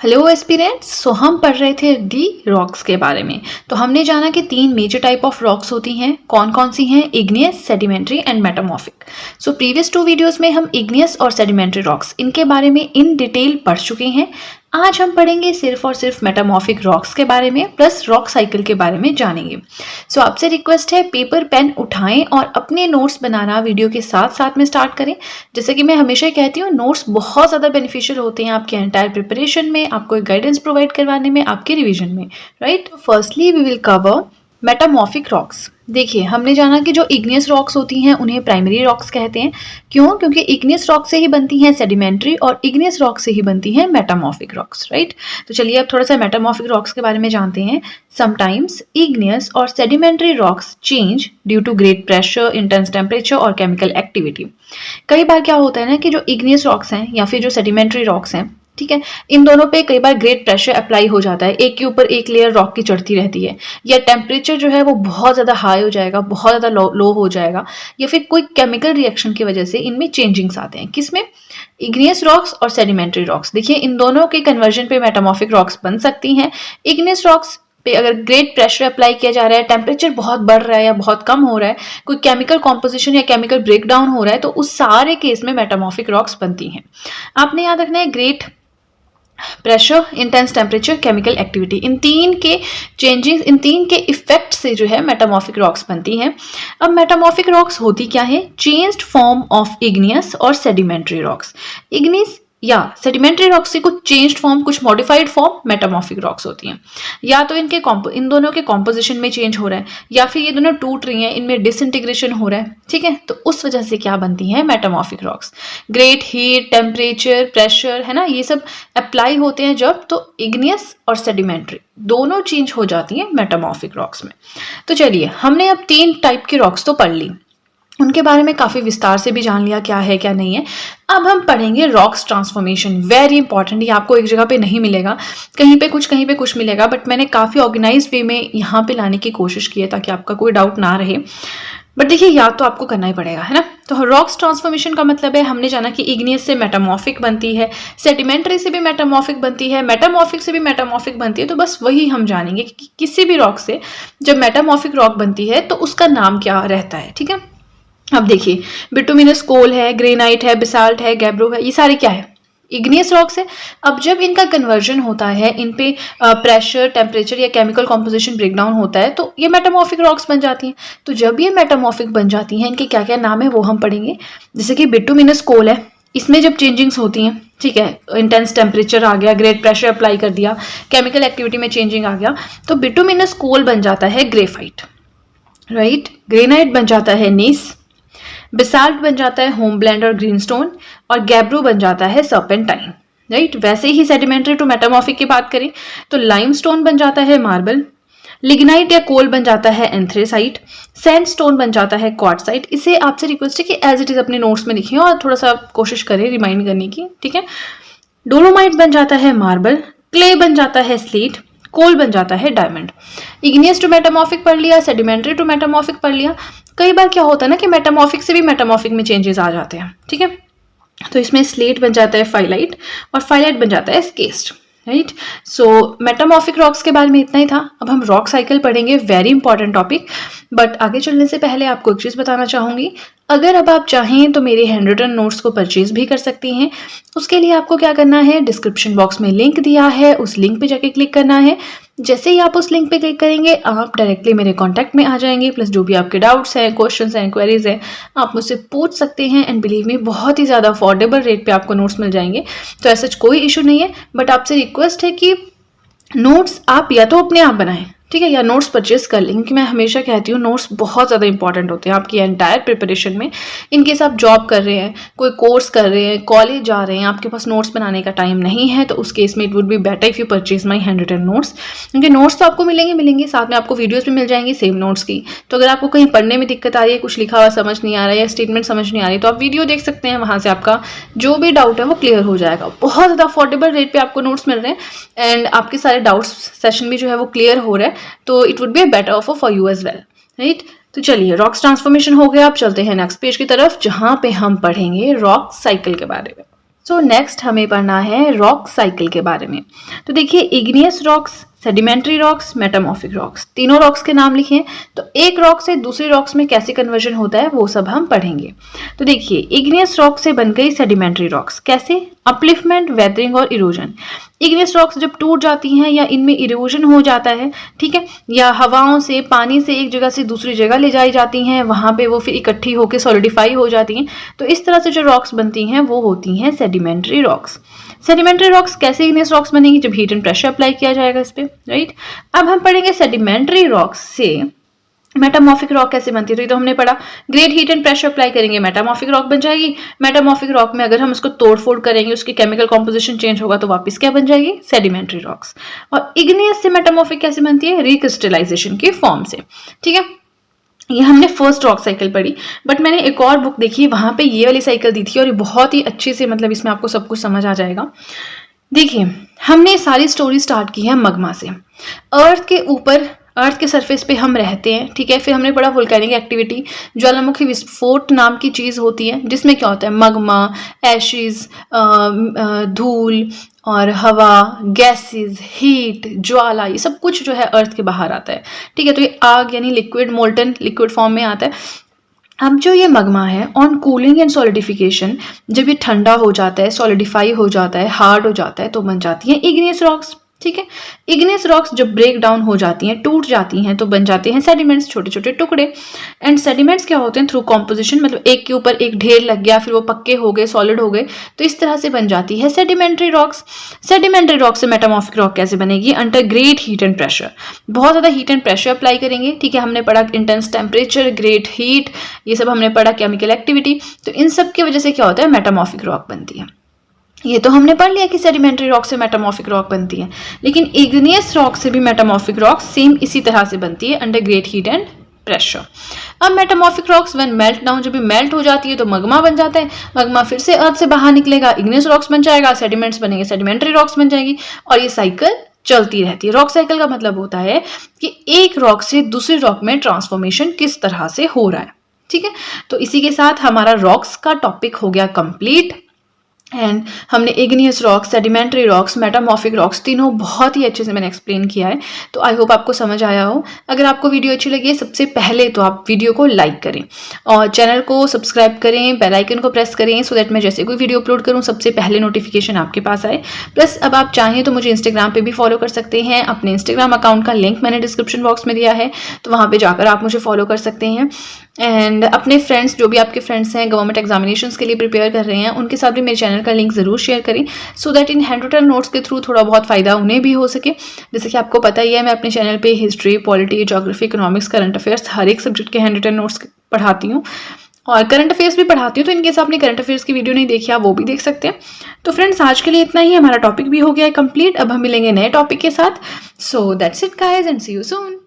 Hello aspirants. हम पढ़ रहे थे दी रॉक्स के बारे में। तो हमने जाना कि तीन मेजर टाइप ऑफ रॉक्स होती हैं। कौन कौन सी हैं? Igneous, sedimentary and metamorphic. Previous 2 videos में हम इग्नियस और सेडिमेंट्री रॉक्स इनके बारे में इन डिटेल पढ़ चुके हैं। आज हम पढ़ेंगे सिर्फ और सिर्फ मेटामॉर्फिक रॉक्स के बारे में प्लस रॉक साइकिल के बारे में जानेंगे। आपसे रिक्वेस्ट है पेपर पेन उठाएं और अपने नोट्स बनाना वीडियो के साथ साथ में स्टार्ट करें। जैसे कि मैं हमेशा कहती हूँ, नोट्स बहुत ज़्यादा बेनिफिशियल होते हैं आपके एंटायर प्रिपरेशन में, आपको एक गाइडेंस प्रोवाइड करवाने में, आपके रिवीजन में, right. Firstly we will cover metamorphic rocks. देखिए, हमने जाना कि जो इग्नियस रॉक्स होती हैं उन्हें प्राइमरी रॉक्स कहते हैं। क्यों? क्योंकि इग्नियस रॉक से ही बनती हैं सेडिमेंट्री और इग्नियस रॉक से ही बनती हैं मेटामॉर्फिक रॉक्स, राइट। तो चलिए अब थोड़ा सा मेटामॉर्फिक रॉक्स के बारे में जानते हैं। समटाइम्स इग्नियस और sedimentary rocks change due to great pressure, intense temperature और केमिकल एक्टिविटी। कई बार क्या होता है ना कि जो इग्नियस रॉक्स हैं या फिर जो सेडिमेंट्री रॉक्स हैं, ठीक है, इन दोनों पे कई बार ग्रेट प्रेशर अप्लाई हो जाता है, एक के ऊपर एक लेयर रॉक की चढ़ती रहती है, या टेम्परेचर जो है वो बहुत ज़्यादा हाई हो जाएगा, बहुत ज़्यादा लो हो जाएगा, या फिर कोई केमिकल रिएक्शन की वजह से इनमें चेंजिंग्स आते हैं। किसमें? इग्नियस रॉक्स और सेडिमेंट्री रॉक्स। देखिए, इन दोनों के कन्वर्जन पे मेटामॉर्फिक रॉक्स बन सकती हैं। इग्नियस रॉक्स पे अगर ग्रेट प्रेशर अप्लाई किया जा रहा है, टेम्परेचर बहुत बढ़ रहा है या बहुत कम हो रहा है, कोई केमिकल कॉम्पोजिशन या केमिकल ब्रेकडाउन हो रहा है, तो उस सारे केस में मेटामॉर्फिक रॉक्स बनती हैं। आपने याद रखना है, great pressure, intense temperature, chemical activity, इन तीन के चेंजेस, इन तीन के इफेक्ट से जो है मेटामॉर्फिक रॉक्स बनती हैं। अब मेटामॉर्फिक रॉक्स होती क्या है? चेंज्ड फॉर्म ऑफ इग्नियस और सेडिमेंट्री रॉक्स। इग्नियस या सेडिमेंट्री रॉक्स से कुछ चेंज्ड फॉर्म, कुछ मॉडिफाइड फॉर्म मेटामॉर्फिक रॉक्स होती हैं। या तो इन दोनों के कॉम्पोजिशन में चेंज हो रहा है, या फिर ये दोनों टूट रही हैं, इनमें डिसइंटीग्रेशन हो रहा है, ठीक है। तो उस वजह से क्या बनती हैं metamorphic rocks? Great heat, temperature, pressure, है ना, ये सब अप्लाई होते हैं जब, तो इग्नियस और सेडिमेंट्री दोनों चेंज हो जाती हैं मेटामॉर्फिक रॉक्स में। तो चलिए, हमने अब 3 टाइप की रॉक्स तो पढ़ ली, उनके बारे में काफ़ी विस्तार से भी जान लिया क्या है क्या नहीं है। अब हम पढ़ेंगे रॉक्स ट्रांसफॉर्मेशन। वेरी इंपॉर्टेंट, ये आपको एक जगह पे नहीं मिलेगा, कहीं पे कुछ मिलेगा, बट मैंने काफ़ी ऑर्गेनाइज्ड वे में यहाँ पे लाने की कोशिश की है ताकि आपका कोई डाउट ना रहे। बट देखिए, याद तो आपको करना ही पड़ेगा, है ना। तो रॉक्स ट्रांसफॉर्मेशन का मतलब है, हमने जाना कि इग्नियस से मेटामॉर्फिक बनती है, सेडिमेंट्री से भी मेटामॉर्फिक बनती है, मेटामॉर्फिक से भी मेटामॉर्फिक बनती है। तो बस वही हम जानेंगे कि किसी भी रॉक से जब मेटामॉर्फिक रॉक बनती है तो उसका नाम क्या रहता है, ठीक है। अब देखिए, बिटुमिनस कोल है, ग्रेनाइट है, बेसाल्ट है, गैब्रो है, ये सारे क्या है? इग्नियस रॉक्स है। अब जब इनका कन्वर्जन होता है, इन पे प्रेशर, टेम्परेचर या केमिकल कॉम्पोजिशन ब्रेकडाउन होता है, तो ये मेटामॉर्फिक रॉक्स बन जाती हैं। तो जब ये मेटामॉर्फिक बन जाती हैं, इनके क्या क्या नाम है वो हम पढ़ेंगे। जैसे कि बिटुमिनस कोल है, इसमें जब चेंजिंग्स होती हैं, ठीक है, इंटेंस टेम्परेचर आ गया, ग्रेट प्रेशर अप्लाई कर दिया, केमिकल एक्टिविटी में चेंजिंग आ गया, तो बिटुमिनस कोल बन जाता है ग्रेफाइट, राइट। ग्रेनाइट बन जाता है नीस, बेसाल्ट बन जाता है होमब्लेंड और ग्रीनस्टोन, और गैब्रो बन जाता है सर्पेंटाइन, राइट। वैसे ही सेडिमेंट्री टू मेटामॉर्फिक की बात करें तो लाइमस्टोन बन जाता है मार्बल, लिग्नाइट या कोल बन जाता है एंथ्रेसाइट, सैंडस्टोन बन जाता है क्वार्टसाइट। इसे आपसे रिक्वेस्ट है कि एज इट इज अपने नोट्स में लिखिए और थोड़ा सा कोशिश करें रिमाइंड करने की, ठीक है। डोलोमाइट बन जाता है मार्बल, क्ले बन जाता है स्लेट, कोल बन जाता है डायमंड। इग्नियस टू मेटामॉर्फिक पढ़ लिया, सेडिमेंट्री टू मेटामॉर्फिक पढ़ लिया। कई बार क्या होता है ना कि मेटामॉर्फिक से भी मेटामॉर्फिक में चेंजेस आ जाते हैं, ठीक है। तो इसमें स्लेट बन जाता है फाइलाइट और फाइलाइट बन जाता है स्केस्ट, राइट। सो मेटामॉर्फिक रॉक्स के बारे में इतना ही था। अब हम रॉक साइकिल पढ़ेंगे, वेरी इंपॉर्टेंट टॉपिक। बट आगे चलने से पहले आपको एक चीज़ बताना चाहूँगी, अगर अब आप चाहें तो मेरे हैंड रिटन नोट्स को परचेज भी कर सकती हैं। उसके लिए आपको क्या करना है, डिस्क्रिप्शन बॉक्स में लिंक दिया है, उस लिंक पे जाके क्लिक करना है। जैसे ही आप उस लिंक पे क्लिक करेंगे, आप डायरेक्टली मेरे कांटेक्ट में आ जाएंगे, प्लस जो भी आपके डाउट्स हैं, क्वेश्चंस हैं, क्वेरीज हैं, आप मुझसे पूछ सकते हैं। एंड बिलीव मी, बहुत ही ज़्यादा अफोर्डेबल रेट पे आपको नोट्स मिल जाएंगे, तो ऐसा कोई इशू नहीं है। बट आपसे रिक्वेस्ट है कि नोट्स आप या तो अपने आप बनाएं, ठीक है, या नोट्स परचेज कर लें, क्योंकि मैं हमेशा कहती हूँ नोट्स बहुत ज़्यादा इंपॉर्टेंट होते हैं आपकी एंटायर प्रिपरेशन में। इनकेस आप जॉब कर रहे हैं, कोई कोर्स कर रहे हैं, कॉलेज जा रहे हैं, आपके पास नोट्स बनाने का टाइम नहीं है, तो उस केस में it would be better if you purchase my handwritten notes. क्योंकि नोट्स तो आपको मिलेंगे, साथ में आपको वीडियोज़ भी मिल जाएंगी सेम नोट्स की। तो अगर आपको कहीं पढ़ने में दिक्कत आ रही है, कुछ लिखा हुआ समझ नहीं आ रहा है या स्टेटमेंट समझ नहीं आ रही, तो आप वीडियो देख सकते हैं, वहाँ से आपका जो भी डाउट है वो क्लियर हो जाएगा। बहुत ज़्यादा अफोर्डेबल रेट पे आपको नोट्स मिल रहे हैं एंड आपके सारे डाउट्स सेशन भी जो है वो क्लियर हो रहा है, तो it would be better offer for you as well, right. तो चलिए, रॉक्स ट्रांसफॉर्मेशन हो गया। आप चलते हैं नेक्स्ट पेज की तरफ, जहां पे हम पढ़ेंगे रॉक साइकिल के बारे में। सो नेक्स्ट हमें पढ़ना है रॉक साइकिल के बारे में। तो देखिए igneous rocks, sedimentary rocks, metamorphic rocks, तीनों रॉक्स के नाम लिखे हैं। तो एक रॉक से दूसरे रॉक्स में कैसे कन्वर्जन होता है वो सब हम पढ़ेंगे। तो देखिए इग्नियस रॉक से बन गई सेडिमेंट्री रॉक्स, कैसे? अपलिफ्टमेंट, वेदरिंग और इरोजन। इग्नियस रॉक्स जब टूट जाती हैं या इनमें इरोजन हो जाता है, ठीक है, या हवाओं से, पानी से एक जगह से दूसरी जगह ले जाई जाती हैं, वहां पे वो फिर इकट्ठी होकर सॉलिडिफाई हो जाती हैं, तो इस तरह से जो रॉक्स बनती हैं वो होती हैं सेडिमेंट्री रॉक्स। सेडिमेंट्री रॉक्स कैसे इग्नियस रॉक्स बनेंगी? जब हीट एंड प्रेशर अप्लाई किया जाएगा इस पे, राइट। अब हम पढ़ेंगे सेडिमेंट्री रॉक्स से मेटामॉर्फिक रॉक कैसे बनती है। तो ये तो हमने पढ़ा, great heat and pressure apply करेंगे मेटामॉर्फिक रॉक बन जाएगी। मेटामॉर्फिक रॉक में अगर हम उसको तोड़फोड़ करेंगे, उसकी केमिकल कॉम्पोजिशन चेंज होगा तो वापस क्या बन जाएगी? Sedimentary rocks. और इग्नियस से मेटामॉर्फिक कैसे बनती है? रिक्रिस्टलाइजेशन की फॉर्म से, ठीक है। ये हमने फर्स्ट रॉक साइकिल पढ़ी, बट मैंने एक और बुक देखी, वहां पे ये वाली साइकिल दी थी और ये बहुत ही अच्छे से, मतलब इसमें आपको सब कुछ समझ आ जाएगा। देखिए हमने सारी स्टोरी स्टार्ट की है मगमा से। अर्थ के ऊपर, अर्थ के सरफेस पे हम रहते हैं, ठीक है। फिर हमने पढ़ा वोल्केनिक एक्टिविटी, ज्वालामुखी विस्फोट नाम की चीज़ होती है, जिसमें क्या होता है? मगमा, एशिज, धूल और हवा, गैसेस, हीट, ज्वाला, ये सब कुछ जो है अर्थ के बाहर आता है, ठीक है। तो ये आग यानी लिक्विड, मोल्टन लिक्विड फॉर्म में आता है। अब जो ये मगमा है, ऑन कूलिंग एंड सॉलिडिफिकेशन, जब ये ठंडा हो जाता है, सॉलिडिफाई हो जाता है, हार्ड हो जाता है, तो बन जाती है इग्नियस रॉक्स, ठीक है। इग्नियस रॉक्स जब ब्रेक डाउन हो जाती हैं, टूट जाती हैं, तो बन जाते हैं सेडिमेंट्स, छोटे छोटे टुकड़े। एंड सेडिमेंट्स क्या होते हैं? थ्रू कॉम्पोजिशन, मतलब एक के ऊपर एक ढेर लग गया, फिर वो पक्के हो गए, सॉलिड हो गए, तो इस तरह से बन जाती है सेडिमेंट्री रॉक्स। सेडिमेंट्री रॉक से मेटामॉर्फिक रॉक कैसे बनेगी? Under great heat and pressure, बहुत ज़्यादा हीट एंड प्रेशर अप्लाई करेंगे, ठीक है। हमने पढ़ा इंटेंस टेम्परेचर, ग्रेट हीट, ये सब हमने पढ़ा, केमिकल एक्टिविटी, तो इन सब की वजह से क्या होता है? मेटामॉर्फिक रॉक बनती है। ये तो हमने पढ़ लिया कि सेडिमेंट्री रॉक से मेटामॉर्फिक रॉक बनती है, लेकिन इग्नियस रॉक से भी मेटामॉर्फिक रॉक सेम इसी तरह से बनती है, under great heat and pressure. अब metamorphic rocks when melt down, जब भी मेल्ट हो जाती है तो मगमा बन जाता है, मगमा फिर से अर्थ से बाहर निकलेगा, इग्नियस रॉक्स बन जाएगा, सेडिमेंट्स बनेंगे, सेडिमेंट्री रॉक्स बन जाएगी, और ये साइकिल चलती रहती है। रॉक साइकिल का मतलब होता है कि एक रॉक से दूसरे रॉक में ट्रांसफॉर्मेशन किस तरह से हो रहा है, ठीक है। तो इसी के साथ हमारा रॉक्स का टॉपिक हो गया कंप्लीट। एंड हमने igneous rocks, sedimentary rocks, metamorphic rocks, तीनों बहुत ही अच्छे से मैंने एक्सप्लेन किया है। तो आई होप आपको समझ आया हो। अगर आपको वीडियो अच्छी लगी है, सबसे पहले तो आप वीडियो को लाइक करें और चैनल को सब्सक्राइब करें, बेल आइकन को प्रेस करें, सो दैट मैं जैसे कोई वीडियो अपलोड करूं सबसे पहले नोटिफिकेशन आपके पास आए। प्लस अब आप चाहें तो मुझे इंस्टाग्राम पे भी फॉलो कर सकते हैं। अपने इंस्टाग्राम अकाउंट का लिंक मैंने डिस्क्रिप्शन बॉक्स में दिया है, तो वहाँ पर जाकर आप मुझे फॉलो कर सकते हैं। एंड अपने फ्रेंड्स, जो भी आपके फ्रेंड्स हैं गवर्नमेंट एग्जामिनेशंस के लिए प्रिपेयर कर रहे हैं, उनके साथ भी मेरे चैनल का लिंक ज़रूर शेयर करें, so that in handwritten notes के थ्रू थोड़ा बहुत फ़ायदा उन्हें भी हो सके। जैसे कि आपको पता ही है, मैं अपने चैनल पे history, polity, geography, economics, current affairs, हर एक सब्जेक्ट के हैंड रिटन नोट्स पढ़ाती हूँ और करंट अफेयर्स भी पढ़ाती हूँ। तो इनकेस आपने करंट अफेयर्स की वीडियो नहीं देखी, आप वो भी देख सकते हैं। तो फ्रेंड्स आज के लिए इतना ही, हमारा टॉपिक भी हो गया है कंप्लीट। अब हम मिलेंगे नए टॉपिक के साथ। So that's it guys and see you soon.